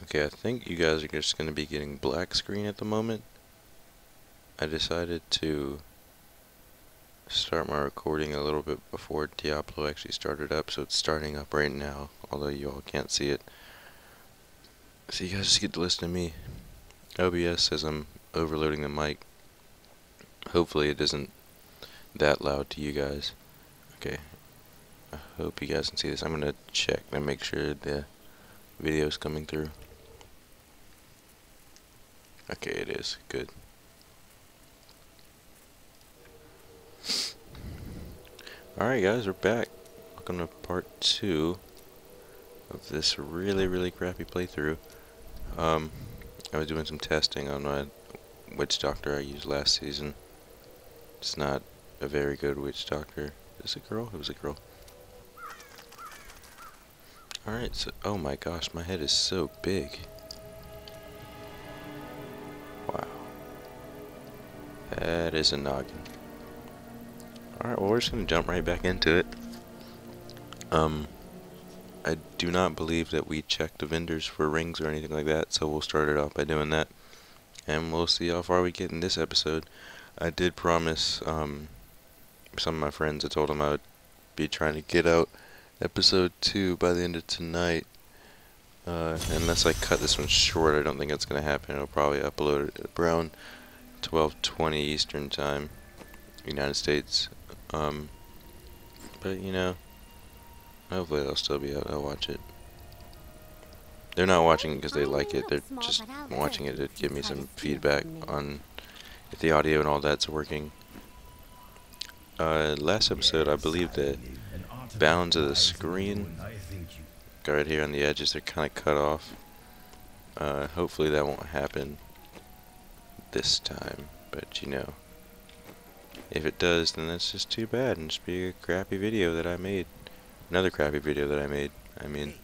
Okay, I think you guys are just going to be getting black screen at the moment. I decided to start my recording a little bit before Diablo actually started up, so it's starting up right now, although you all can't see it. So you guys just get to listen to me. OBS says I'm overloading the mic. Hopefully it isn't that loud to you guys. Okay, I hope you guys can see this. I'm going to check and make sure the video is coming through. Okay, it is. Good. Alright guys, we're back. Welcome to part 2 of this really crappy playthrough. I was doing some testing on my witch doctor I used last season. It's not a very good witch doctor. Is it a girl? It was a girl. Alright, so, oh my gosh, my head is so big. Wow. That is a noggin. Alright, well we're just gonna jump right back into it. I do not believe that we checked the vendors for rings or anything like that, so we'll start it off by doing that. And we'll see how far we get in this episode. I did promise some of my friends, I told them I would be trying to get out episode 2 by the end of tonight. Unless I cut this one short, I don't think that's going to happen. I'll probably upload it at around 12:20 Eastern Time, United States. But you know, hopefully they'll still be able to watch it. They're not watching it because they like it, they're just watching it to give me some feedback on if the audio and all that's working. Last episode, I believe the bounds of the screen, right here on the edges, they're kind of cut off. Hopefully that won't happen this time, but you know, if it does, then that's just too bad, and just be a crappy video that I made. Another crappy video that I made. I mean,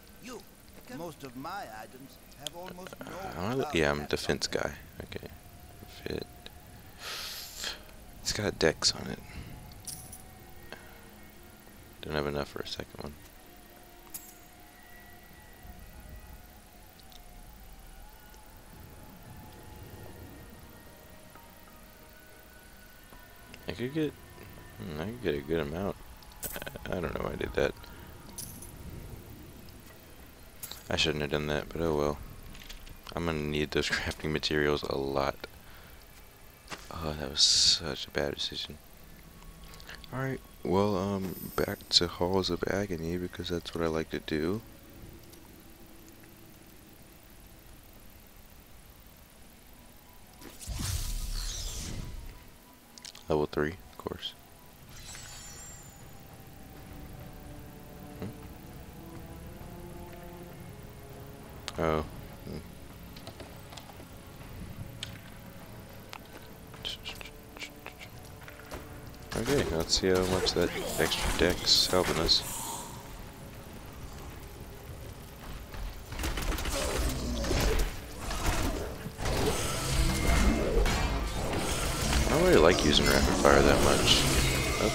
most of my items have almost no yeah, I'm a defense guy. Okay, fit. It's got decks on it. Don't have enough for a second one. I could get a good amount. I don't know why I did that. I shouldn't have done that, but oh well. I'm gonna need those crafting materials a lot. Oh, that was such a bad decision. Alright, well, back to Halls of Agony, because that's what I like to do. Level 3, of course. Oh. Okay, let's see how much that extra deck's helping us. I don't really like using rapid fire that much. Oh.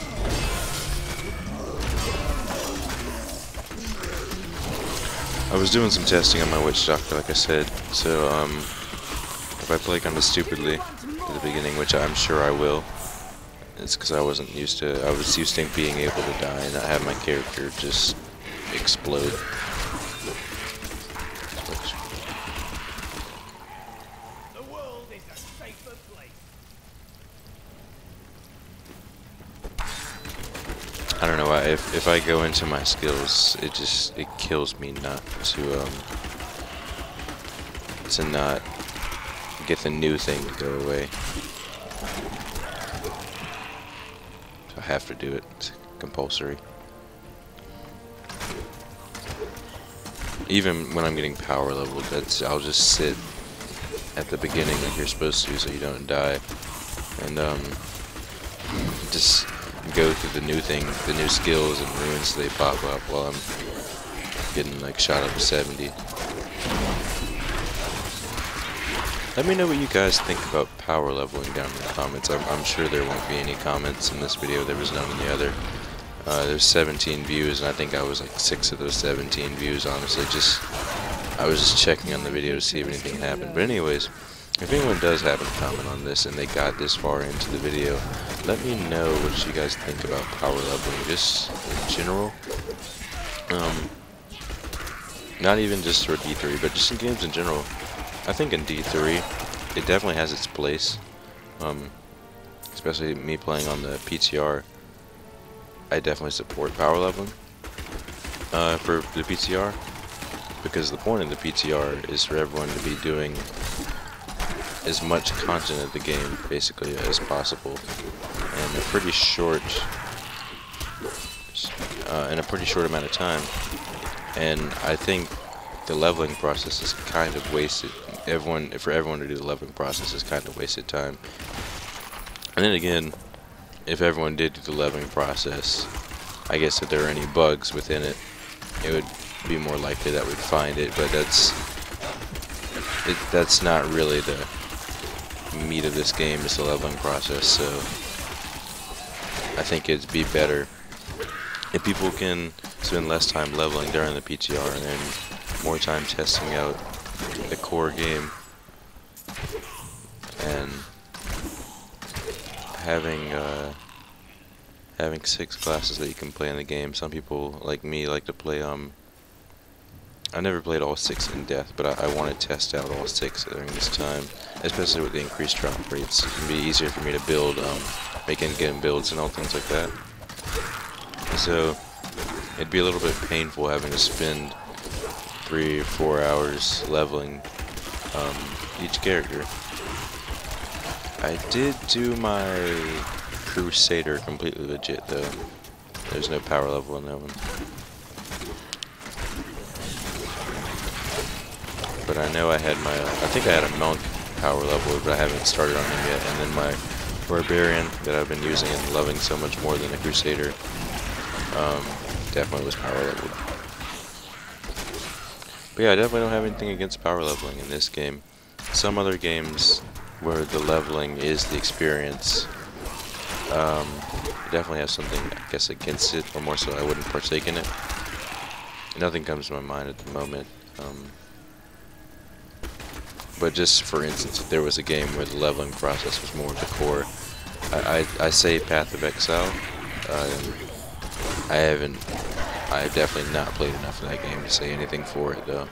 I was doing some testing on my witch doctor, like I said, so if I play kind of stupidly at the beginning, which I'm sure I will, it's because I was used to being able to die and not have my character just explode. The world is a safer place. I don't know why, if I go into my skills, it kills me not to not get the new thing to go away. So I have to do it. It's compulsory. Even when I'm getting power leveled, I'll just sit at the beginning like you're supposed to so you don't die. And just go through the new thing, the new skills and runes so they pop up while I'm getting like shot up to 70. Let me know what you guys think about power leveling down in the comments. I'm sure there won't be any comments in this video. There was none in the other. There's 17 views, and I think I was like 6 of those 17 views, honestly. Just I was just checking on the video to see if anything happened. But anyways, if anyone does happen to comment on this and they got this far into the video, let me know what you guys think about power leveling, just in general. Not even just for D3, but just in games in general. I think in D3, it definitely has its place. Especially me playing on the PTR, I definitely support power leveling for the PTR, because the point of the PTR is for everyone to be doing as much content of the game basically as possible in a pretty short amount of time. And I think the leveling process is kind of wasted. For everyone to do the leveling process is kind of wasted time. And then again, if everyone did do the leveling process, I guess if there are any bugs within it, it would be more likely that we'd find it. But that's not really the meat of this game, is the leveling process. So I think it'd be better if people can spend less time leveling during the PTR and then more time testing out the core game and having 6 classes that you can play in the game. Some people like me like to play I never played all 6 in depth, but I want to test out all 6 during this time, especially with the increased drop rates. It can be easier for me to build, make in-game builds and all things like that. So it'd be a little bit painful having to spend 3 or 4 hours leveling each character. I did do my Crusader completely legit though. There's no power level in that one. But I know I think I had a monk power level, but I haven't started on him yet. And then my barbarian that I've been using and loving so much more than the Crusader, definitely was power leveled. But yeah, I definitely don't have anything against power leveling in this game. Some other games where the leveling is the experience, definitely have something, I guess, against it, or more so I wouldn't partake in it. Nothing comes to my mind at the moment. But just for instance, if there was a game where the leveling process was more of the core, I say Path of Exile. I've definitely not played enough of that game to say anything for it though.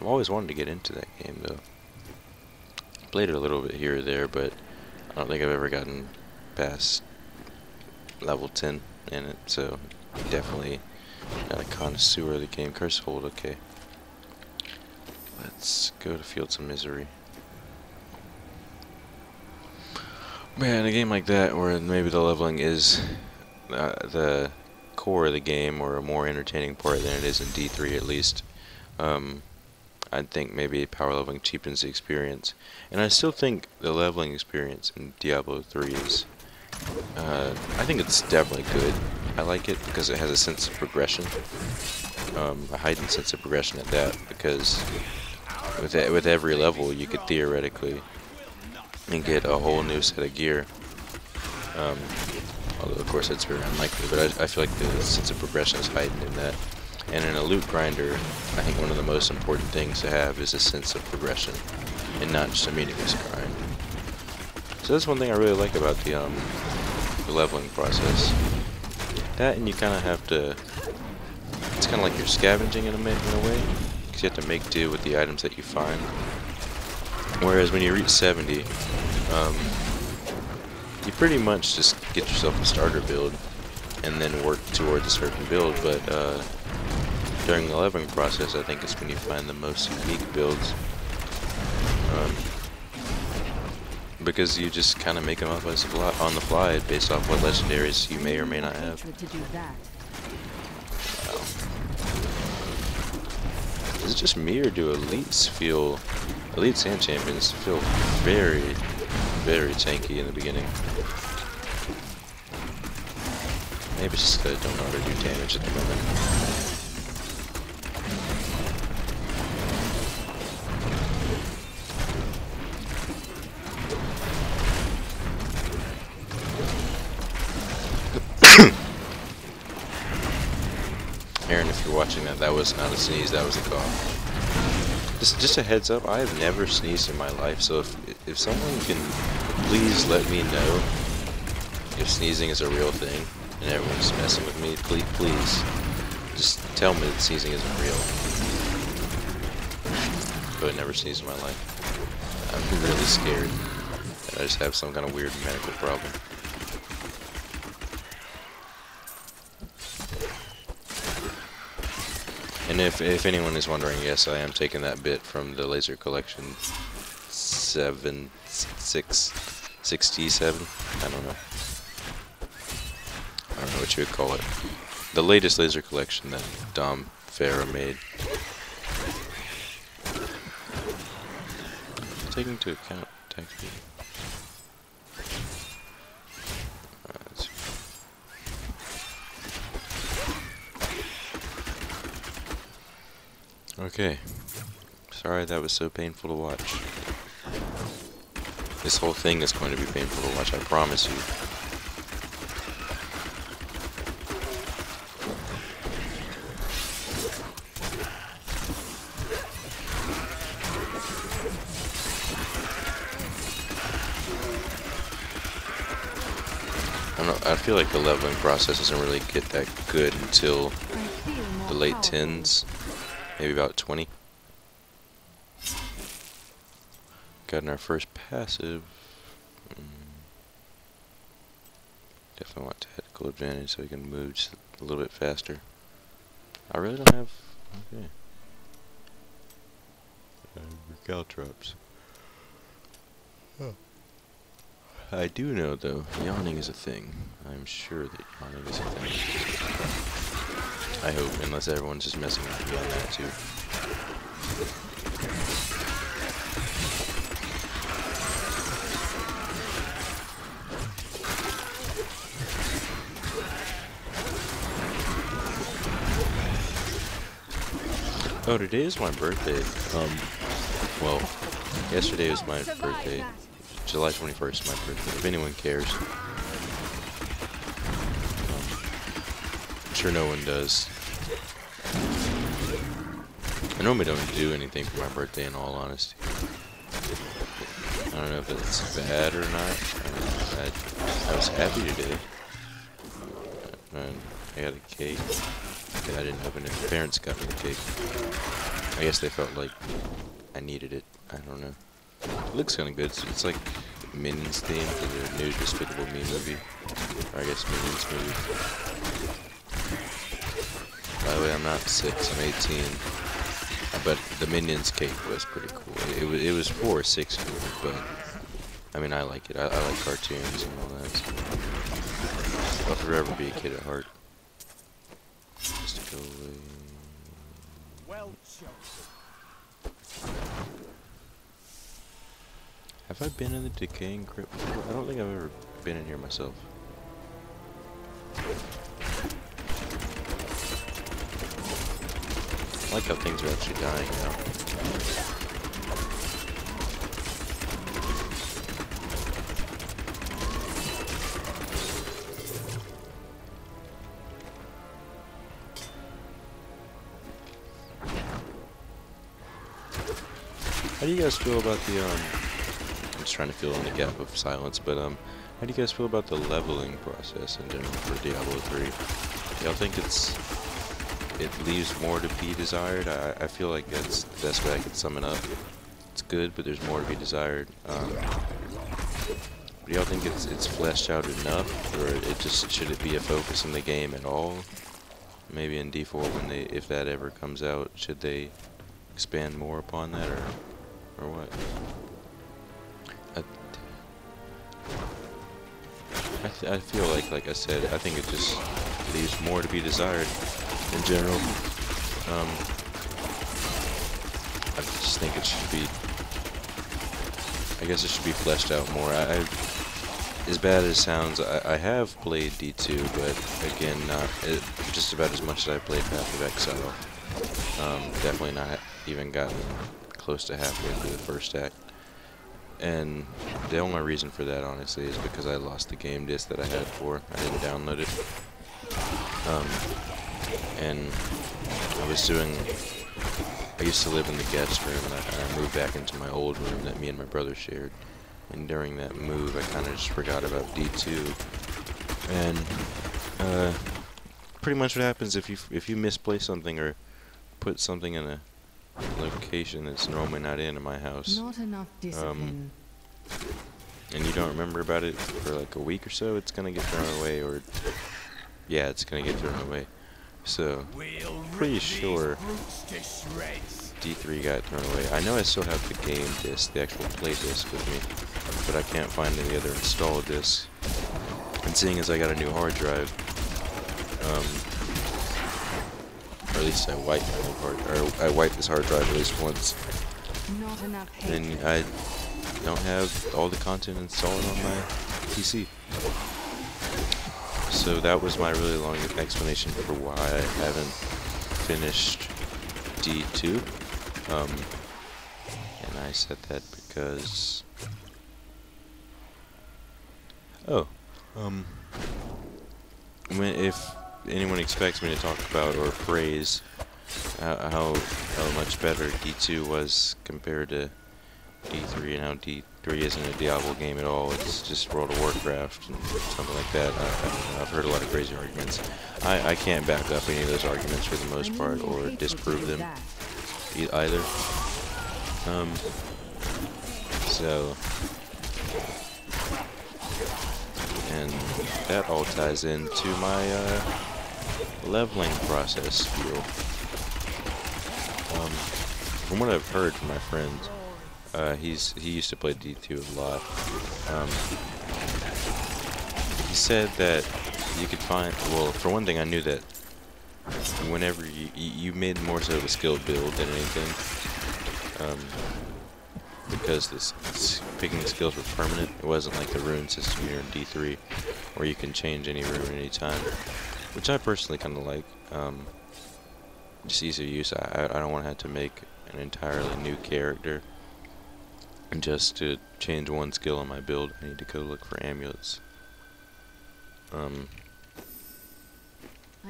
I've always wanted to get into that game though. Played it a little bit here or there, but I don't think I've ever gotten past level 10 in it, so definitely not a connoisseur of the game. Curse hold, okay. Let's go to Fields of Misery. Man, a game like that where maybe the leveling is the core of the game, or a more entertaining part than it is in D3 at least, I think maybe power leveling cheapens the experience. And I still think the leveling experience in Diablo 3 is, I think it's definitely good. I like it because it has a sense of progression, a heightened sense of progression at that, because with every level you could theoretically get a whole new set of gear. Although of course that's very unlikely, but I feel like the sense of progression is heightened in that. And in a loot grinder, I think one of the most important things to have is a sense of progression, and not just a meaningless grind. So that's one thing I really like about the leveling process. That, and you kind of have to, it's kind of like you're scavenging in a way, because you have to make do with the items that you find. Whereas when you reach 70, you pretty much just get yourself a starter build, and then work towards a certain build, but during the leveling process, I think it's when you find the most unique builds, because you just kind of make them up on the fly based off what legendaries you may or may not have. Wow. Is it just me, or do elites and champions feel very, very tanky in the beginning? Maybe it's just that I don't know how to do damage at the moment. Aaron, if you're watching that, that was not a sneeze, that was a cough. Just a heads up, I have never sneezed in my life, so if someone can please let me know if sneezing is a real thing and everyone's messing with me, please just tell me that sneezing isn't real. But I never sneezed in my life. I'm really scared that I just have some kind of weird medical problem. And if anyone is wondering, yes, I am taking that bit from the Laser Collection 67. I don't know. I don't know what you would call it. The latest Laser Collection that Dom Farah made. Taking into account text. Okay. Sorry that was so painful to watch. This whole thing is going to be painful to watch, I promise you. I feel like the leveling process doesn't really get that good until the late 10s. Maybe about 20. Gotten our first passive. Definitely want tactical advantage so we can move just a little bit faster. I really don't have. Okay. Caltrops. Oh. I do know though, yawning is a thing. I'm sure that yawning is a thing. I hope, unless everyone's just messing with me on that too. Oh, today is my birthday. Well, yesterday was my birthday. July 21st is my birthday, if anyone cares. I'm sure no one does. I normally don't do anything for my birthday, in all honesty. I don't know if it's bad or not. I was happy today. And I got a cake. I didn't open it. My parents got me the cake. I guess they felt like I needed it. I don't know. It looks kind of good. It's like Minions theme for the new Despicable Me movie. Or I guess Minions movie. By the way, I'm not 6, I'm 18. But the Minions cake was pretty cool. It was for 6 year old, but I mean, I like it. I like cartoons and all that. So I'll forever be a kid at heart. Just to go away. Well chosen. Have I been in the decaying crypt before? I don't think I've ever been in here myself. I like how things are actually dying now. How do you guys feel about the, I'm just trying to fill in the gap of silence, but, how do you guys feel about the leveling process in general for Diablo 3? Y'all think it leaves more to be desired? I feel like that's the best way I can sum it up. It's good, but there's more to be desired. Do y'all think it's fleshed out enough, or should it be a focus in the game at all? Maybe in D4 if that ever comes out, should they expand more upon that, or what? I feel like I said, I think it just leaves more to be desired in general. I just think it should be, I guess it should be fleshed out more. As bad as it sounds, I have played D2, but again, not just about as much as I played Path of Exile. Definitely not even gotten close to halfway through the first act. And the only reason for that, honestly, is because I lost the game disc that I had for. I didn't download it. and I used to live in the guest room, and I moved back into my old room that me and my brother shared. And during that move, I kind of just forgot about D2. And pretty much what happens if you misplace something or put something in a location that's normally not in my house, Not enough discipline. and you don't remember about it for like a week or so, it's gonna get thrown away, or yeah, it's gonna get thrown away. So pretty sure D3 got thrown away. I know I still have the game disc, the actual play disc with me, but I can't find any other install discs. And seeing as I got a new hard drive, or at least I wiped my new I wiped this hard drive at least once, Not enough hate. and I don't have all the content installed on my PC. So that was my really long explanation for why I haven't finished D2. And I said that because... if anyone expects me to talk about or praise how much better D2 was compared to D3, and how D3 isn't a Diablo game at all, it's just World of Warcraft and something like that. I don't know, I've heard a lot of crazy arguments. I can't back up any of those arguments for the most part, or disprove them either. So, and that all ties into my leveling process spiel. From what I've heard from my friends, he used to play D2 a lot. He said that you could find, well, for one thing, I knew that whenever you made more so of a skill build than anything, because this picking skills were permanent. It wasn't like the rune system here in D3, where you can change any rune at any time, which I personally kind of like. Just ease of use. I don't want to have to make an entirely new character, and just to change one skill on my build, I need to go look for amulets. I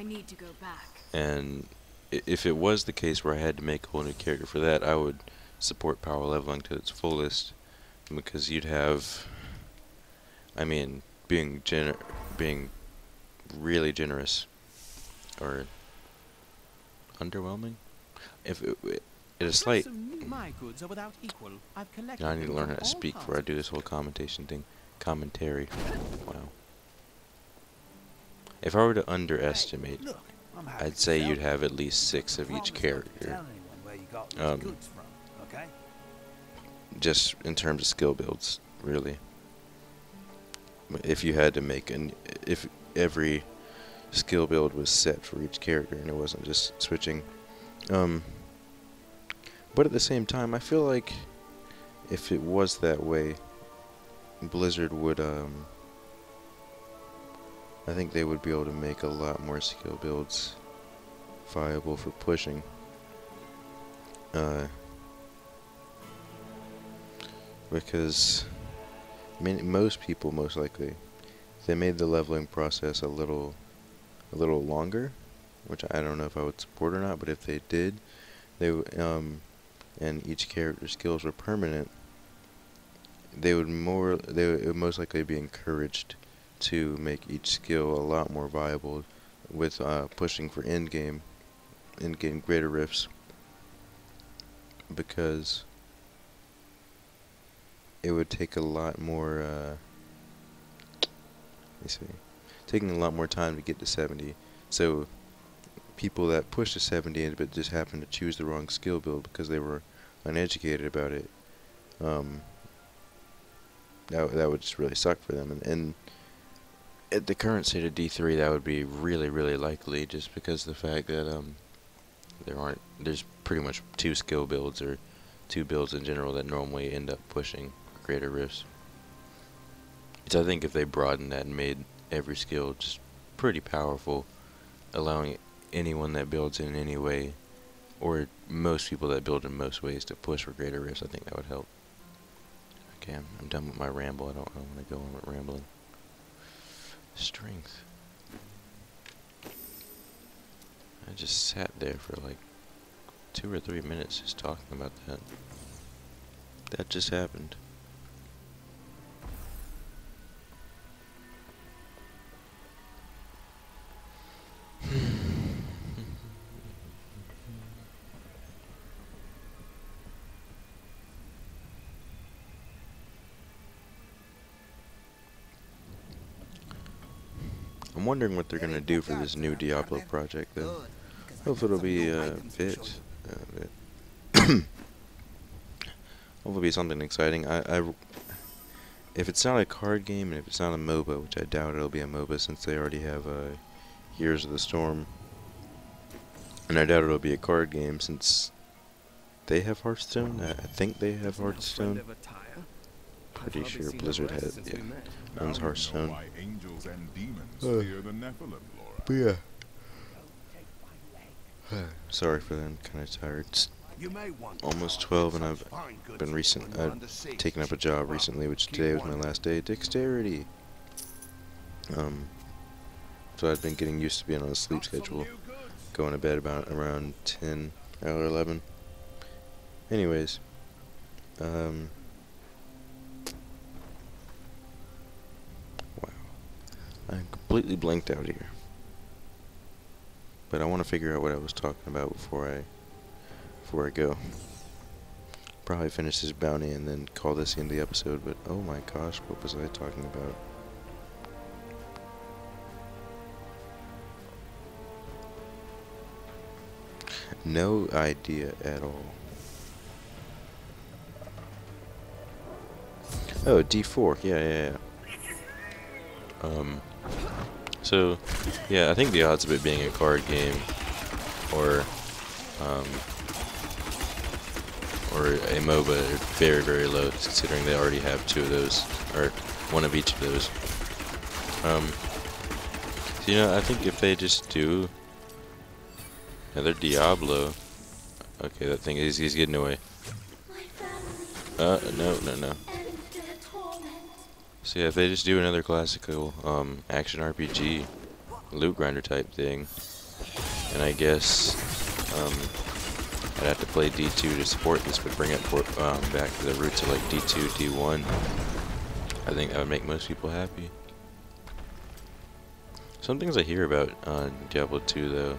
need to go back. And if it was the case where I had to make a whole new character for that, I would support power leveling to its fullest, because you'd have, I mean, being really generous, or underwhelming, if it is slight. My goods are without equal. I've collected Now I need to them learn from how to all speak parts before I of do the this whole city. commentation thing. Commentary. Wow. If I were to underestimate, Look, I'm happy I'd to say help. you'd have at least 6 of each Promise not to character. tell anyone where you got those goods from, okay? Just in terms of skill builds, really. If you had to make if every skill build was set for each character and it wasn't just switching. But at the same time, I feel like if it was that way, Blizzard would, I think they would be able to make a lot more skill builds viable for pushing. Because most people, most likely, they made the leveling process a little longer, which I don't know if I would support or not. But if they did, they and each character's skills were permanent, they would most likely be encouraged to make each skill a lot more viable, with pushing for end game greater rifts, because it would take a lot more, taking a lot more time to get to 70. So people that push to 70 but just happen to choose the wrong skill build because they were uneducated about it, that would just really suck for them. And at the current state of D3, that would be really, really likely, just because of the fact that there's pretty much 2 skill builds, or 2 builds in general, that normally end up pushing greater rifts. So I think if they broadened that and made every skill just pretty powerful, allowing anyone that builds in any way, or most people that build in most ways, to push for greater rifts, I think that would help. Okay, I'm done with my ramble. I don't want to go on with rambling. Strength. I just sat there for like 2 or 3 minutes just talking about that. That just happened. I'm wondering what they're gonna do for this new Diablo project, though. Hopefully it'll be a bit. Hopefully it'll be something exciting. If it's not a card game and if it's not a MOBA, which I doubt it'll be a MOBA since they already have Heroes of the Storm, and I doubt it'll be a card game since they have Hearthstone. I think they have Hearthstone. Pretty sure Blizzard has, yeah, owns Hearthstone. But yeah. Sorry for that, I'm kind of tired. It's almost 12 and I've taken up a job recently, which today was my last day. Dexterity! So I've been getting used to being on a sleep schedule. Going to bed about around 10 or 11. Anyways. Wow. I'm completely blanked out here. But I want to figure out what I was talking about before I go. Probably finish this bounty and then call this the end of the episode, but oh my gosh, what was I talking about? No idea at all. Oh, D4, yeah. So, yeah, I think the odds of it being a card game or a MOBA are very, very low, considering they already have 2 of those, or 1 of each of those. So, you know, I think if they just do another Diablo, okay, that thing is, he's getting away. No. So yeah, if they just do another classical action RPG loot grinder type thing, and I guess I'd have to play D2 to support this, but bring it back to the roots of like D2, D1. I think that would make most people happy. Some things I hear about Diablo 2 though,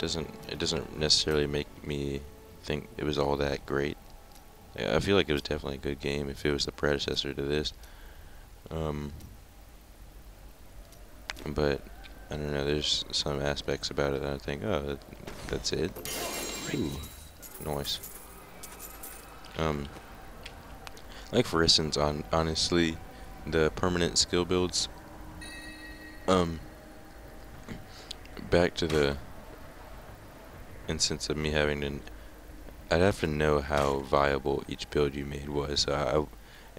it doesn't necessarily make me think it was all that great. I feel like it was definitely a good game if it was the predecessor to this. But I don't know, there's some aspects about it that I think, oh, that's it. Ooh, nice. Like for instance, honestly, the permanent skill builds, back to the instance of me having to, I'd have to know how viable each build you made was.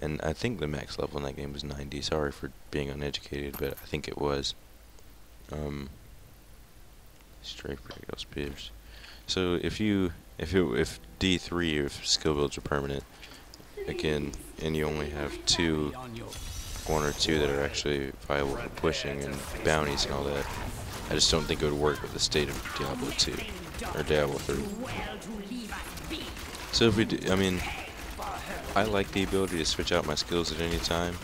And I think the max level in that game was 90. Sorry for being uneducated, but I think it was. Straight predictable spears. So if D3 if skill builds are permanent, again, and you only have 1 or 2 that are actually viable for pushing and bounties and all that, I just don't think it would work with the state of Diablo 2 or Diablo 3. So if we do, I mean, I like the ability to switch out my skills at any time,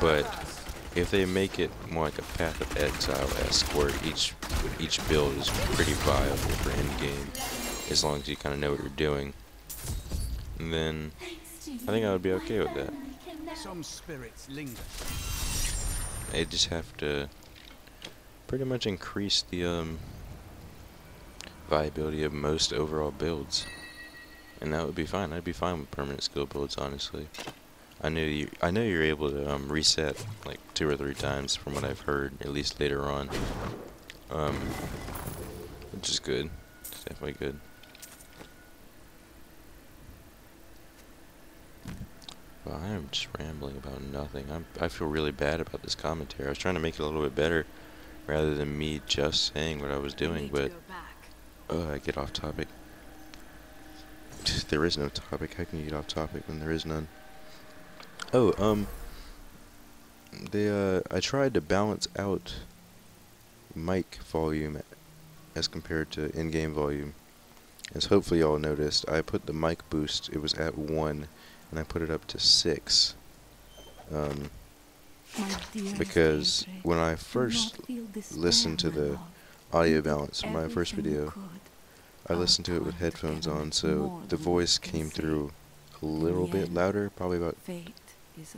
but if they make it more like a Path of Exile-esque, where each build is pretty viable for end game, as long as you kind of know what you're doing, then I think I would be okay with that. Some spirits linger. They just have to pretty much increase the viability of most overall builds. And that would be fine. I'd be fine with permanent skill builds, honestly. I know you're able to reset like 2 or 3 times from what I've heard, at least later on. Which is good. It's definitely good. Well, I am just rambling about nothing. I feel really bad about this commentary. I was trying to make it a little bit better, rather than me just saying what I was doing, but I get off topic. There is no topic. How can you get off topic when there is none? Oh, I tried to balance out mic volume as compared to in-game volume. As hopefully y'all noticed, I put the mic boost, it was at 1, and I put it up to 6. Because when I first listened to the audio balance for my first video, I listened to it with headphones on, so the voice came through a little bit louder, probably about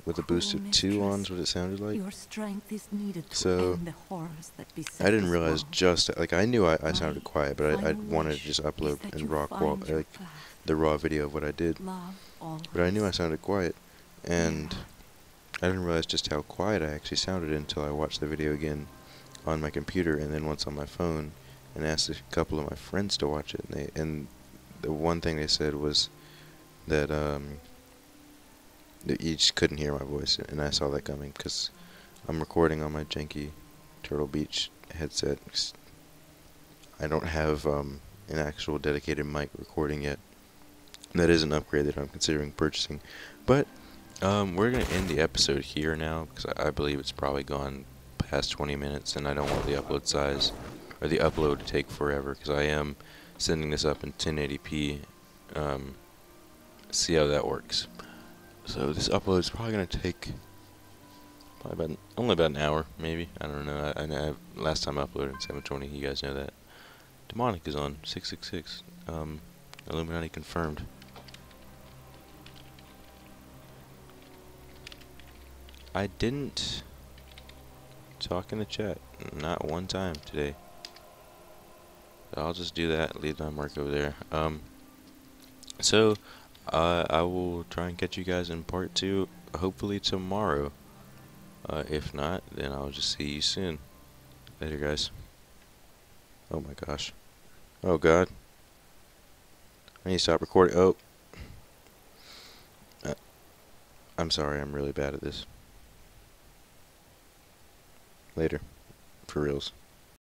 with a boost of 2 on is what it sounded like. So I didn't realize just like I knew I sounded quiet, but I wanted to just upload and like the raw video of what I did. But I knew I sounded quiet, and I didn't realize just how quiet I actually sounded until I watched the video again on my computer and then once on my phone, and asked a couple of my friends to watch it, and the one thing they said was that that you just couldn't hear my voice, and I saw that coming because I'm recording on my janky Turtle Beach headset. I don't have an actual dedicated mic recording yet. That is an upgrade that I'm considering purchasing. But we're going to end the episode here now because I believe it's probably gone past 20 minutes, and I don't want the upload size or the upload to take forever because I am sending this up in 1080p. See how that works. So this upload is probably going to take only about an hour, maybe. I don't know. I last time I uploaded in 720, you guys know that. Demonic is on 666. Illuminati confirmed. I didn't talk in the chat, not one time today. I'll just do that, leave my mark over there. So I will try and catch you guys in part 2, hopefully tomorrow. If not, then I'll just see you soon. Later, guys. Oh my gosh. Oh god. I need to stop recording. Oh. I'm sorry, I'm really bad at this. Later. For reals.